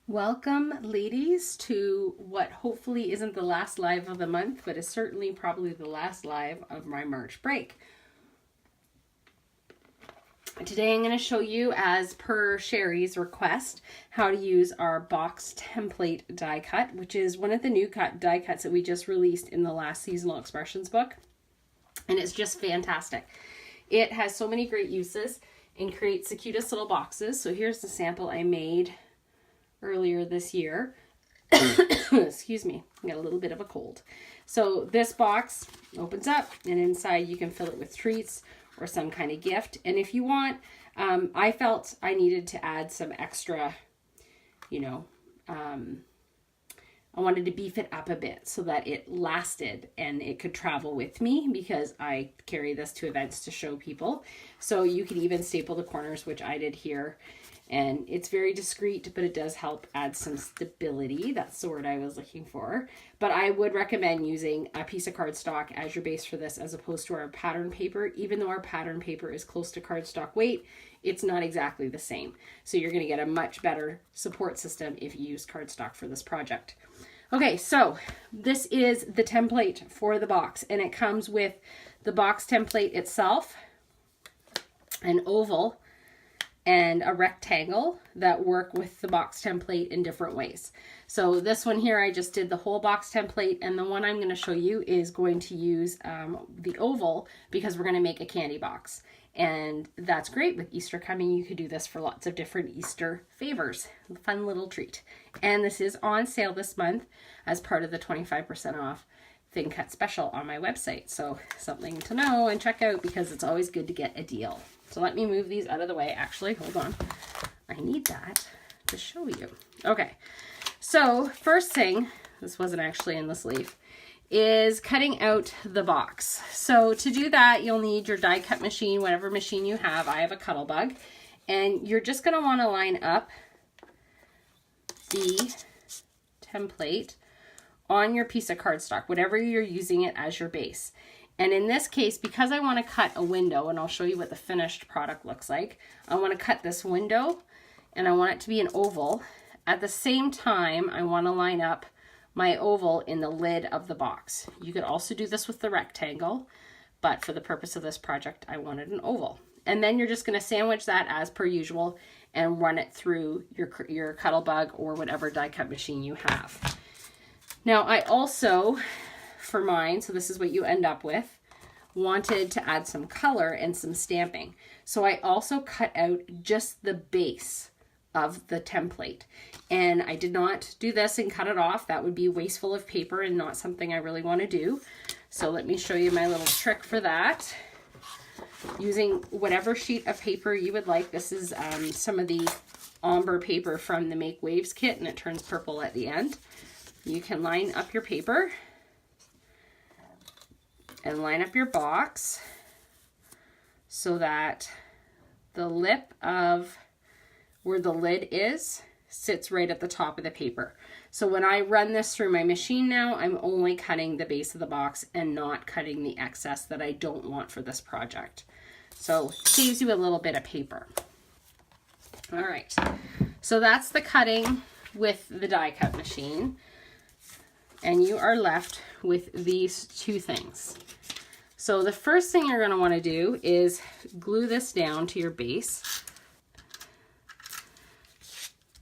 Welcome, ladies, to what hopefully isn't the last live of the month, but is certainly probably the last live of my March break. Today I'm going to show you, as per Sherry's request, how to use our box template die cut, which is one of the new die cuts that we just released in the last seasonal expressions book. And it's just fantastic. It has so many great uses and creates the cutest little boxes. So here's the sample I made earlier this year. Excuse me, I got a little bit of a cold. So this box opens up and inside you can fill it with treats or some kind of gift. And if you want, I felt I needed to add some extra, I wanted to beef it up a bit so that it lasted and it could travel with me, because I carry this to events to show people. So you could even staple the corners, which I did here. And it's very discreet, but it does help add some stability. That's the word I was looking for. But I would recommend using a piece of cardstock as your base for this, as opposed to our pattern paper. Even though our pattern paper is close to cardstock weight, it's not exactly the same. So you're going to get a much better support system if you use cardstock for this project. Okay, so this is the template for the box, and it comes with the box template itself, an oval, and a rectangle that work with the box template in different ways. So this one here, I just did the whole box template, and the one I'm going to show you is going to use the oval, because we're going to make a candy box. And that's great with Easter coming. You could do this for lots of different Easter favors. A fun little treat. And this is on sale this month as part of the 25% off Thin Cut special on my website. So something to know and check out, because it's always good to get a deal. So let me move these out of the way. Actually, hold on. I need that to show you. Okay. So first thing, this wasn't actually in the sleeve, is cutting out the box. So to do that, you'll need your die cut machine, whatever machine you have. I have a Cuttlebug, and you're just going to want to line up the template on your piece of cardstock, whatever you're using it as your base. And in this case, because I want to cut a window, and I'll show you what the finished product looks like, I want to cut this window, and I want it to be an oval. At the same time, I want to line up my oval in the lid of the box. You could also do this with the rectangle, but for the purpose of this project, I wanted an oval. And then you're just going to sandwich that as per usual and run it through your Cuttlebug or whatever die cut machine you have. Now I also, for mine, so this is what you end up with, wanted to add some color and some stamping. So I also cut out just the base of the template. And I did not do this and cut it off. That would be wasteful of paper and not something I really want to do. So let me show you my little trick for that. Using whatever sheet of paper you would like. This is some of the ombre paper from the Make Waves kit, and it turns purple at the end. You can line up your paper and line up your box so that the lip of where the lid is sits right at the top of the paper. So when I run this through my machine now, I'm only cutting the base of the box and not cutting the excess that I don't want for this project. So it saves you a little bit of paper. All right, so that's the cutting with the die cut machine. And you are left with these two things. So the first thing you're going to want to do is glue this down to your base.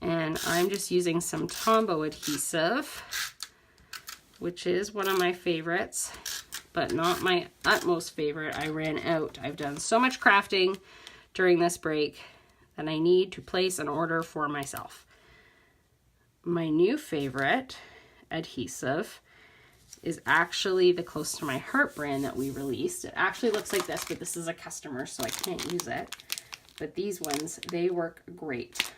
And I'm just using some Tombow adhesive, which is one of my favorites, but not my utmost favorite. I ran out. I've done so much crafting during this break that I need to place an order for myself. My new favorite adhesive is actually the Close to My Heart brand that we released. It actually looks like this, but this is a customer, so I can't use it. But these ones, they work great.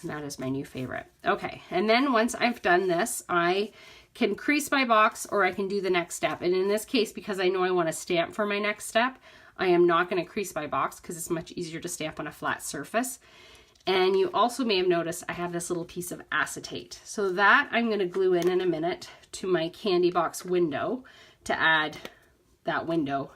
And that is my new favorite. Okay, and then once I've done this, I can crease my box, or I can do the next step. And in this case, because I know I want to stamp for my next step, I am not going to crease my box because it's much easier to stamp on a flat surface. And you also may have noticed I have this little piece of acetate. So that I'm going to glue in a minute to my candy box window to add that window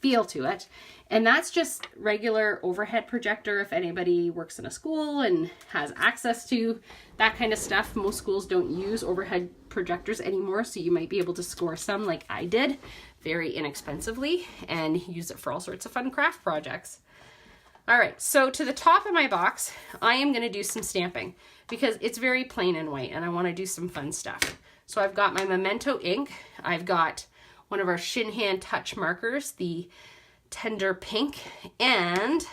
feel to it. And that's just regular overhead projector. If anybody works in a school and has access to that kind of stuff, most schools don't use overhead projectors anymore. So you might be able to score some like I did very inexpensively and use it for all sorts of fun craft projects. All right, so to the top of my box, I am gonna do some stamping because it's very plain and white and I wanna do some fun stuff. So I've got my Memento ink. I've got one of our Shin Hand Touch markers, the Tender Pink, and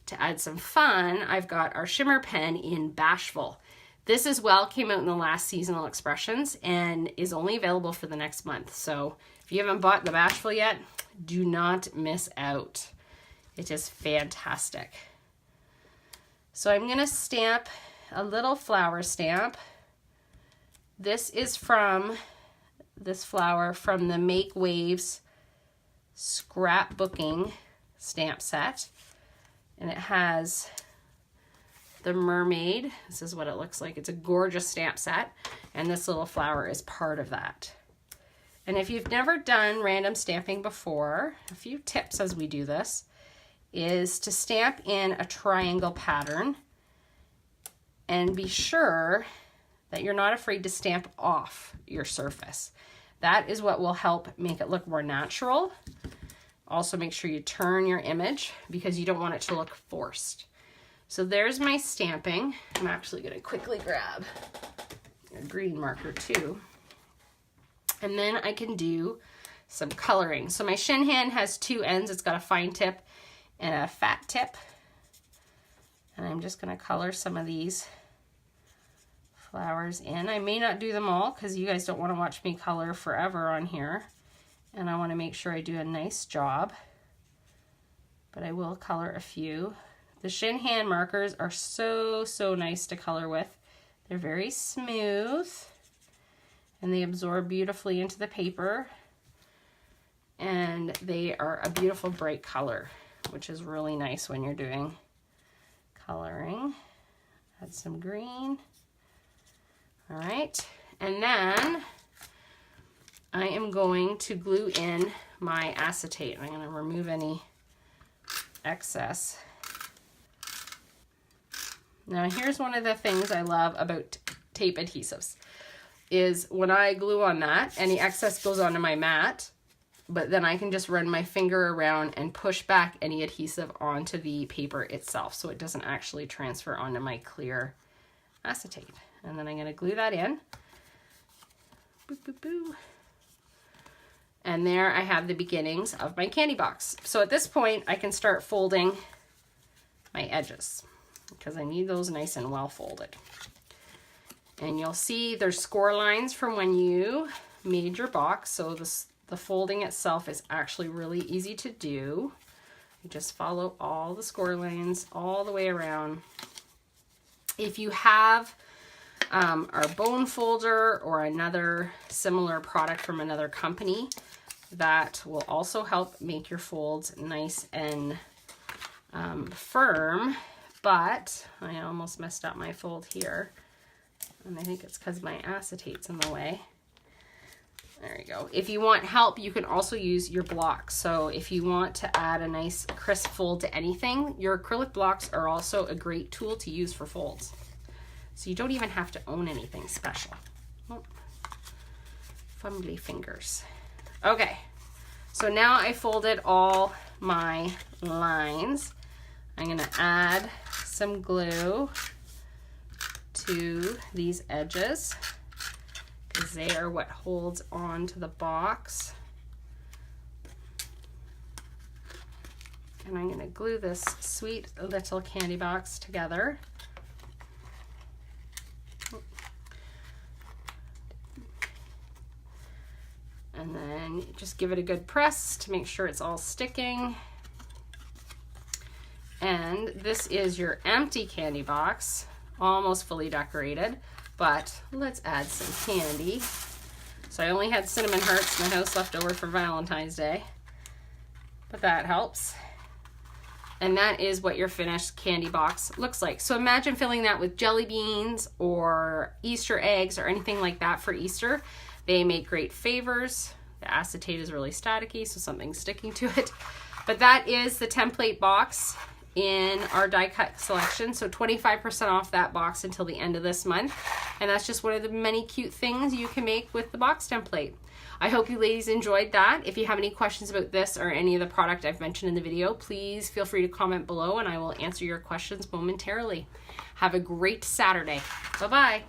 to add some fun, I've got our shimmer pen in Bashful. This as well came out in the last seasonal expressions and is only available for the next month. So if you haven't bought the Bashful yet, do not miss out. It is fantastic. So I'm gonna stamp a little flower stamp. This is from this flower from the Make Waves scrapbooking stamp set, and it has the mermaid. This is what it looks like. It's a gorgeous stamp set, and this little flower is part of that. And if you've never done random stamping before, a few tips as we do this is to stamp in a triangle pattern and be sure that you're not afraid to stamp off your surface. That is what will help make it look more natural. Also make sure you turn your image because you don't want it to look forced. So there's my stamping. I'm actually gonna quickly grab a green marker too. And then I can do some coloring. So my Shin Hand has two ends. It's got a fine tip and a fat tip. And I'm just gonna color some of these flowers in. I may not do them all because you guys don't want to watch me color forever on here, and I want to make sure I do a nice job, but I will color a few. The Shin Hand markers are so nice to color with. They're very smooth and they absorb beautifully into the paper, and they are a beautiful bright color, which is really nice when you're doing coloring. Add some green. All right, and then I am going to glue in my acetate. I'm going to remove any excess. Now here's one of the things I love about tape adhesives is when I glue on that, any excess goes onto my mat, but then I can just run my finger around and push back any adhesive onto the paper itself so it doesn't actually transfer onto my clear acetate. And then I'm going to glue that in. Boop, boop, boop. And there I have the beginnings of my candy box. So at this point, I can start folding my edges because I need those nice and well folded. And you'll see there's score lines from when you made your box. So the folding itself is actually really easy to do. You just follow all the score lines all the way around. If you have our bone folder or another similar product from another company, that will also help make your folds nice and firm. But I almost messed up my fold here, and I think it's because my acetate's in the way. There you go. If you want help, you can also use your blocks. So if you want to add a nice crisp fold to anything, your acrylic blocks are also a great tool to use for folds. So you don't even have to own anything special. Oh, fumbly fingers. Okay, so now I folded all my lines. I'm gonna add some glue to these edges because they are what holds on to the box. And I'm gonna glue this sweet little candy box together. And then just give it a good press to make sure it's all sticking. And this is your empty candy box, almost fully decorated, but let's add some candy. So I only had cinnamon hearts in the house left over for Valentine's Day, but that helps. And that is what your finished candy box looks like. So imagine filling that with jelly beans or Easter eggs or anything like that for Easter. They make great favors. The acetate is really staticky, so something's sticking to it. But that is the template box in our die cut selection. So 25% off that box until the end of this month. And that's just one of the many cute things you can make with the box template. I hope you ladies enjoyed that. If you have any questions about this or any of the product I've mentioned in the video, please feel free to comment below and I will answer your questions momentarily. Have a great Saturday. Bye-bye.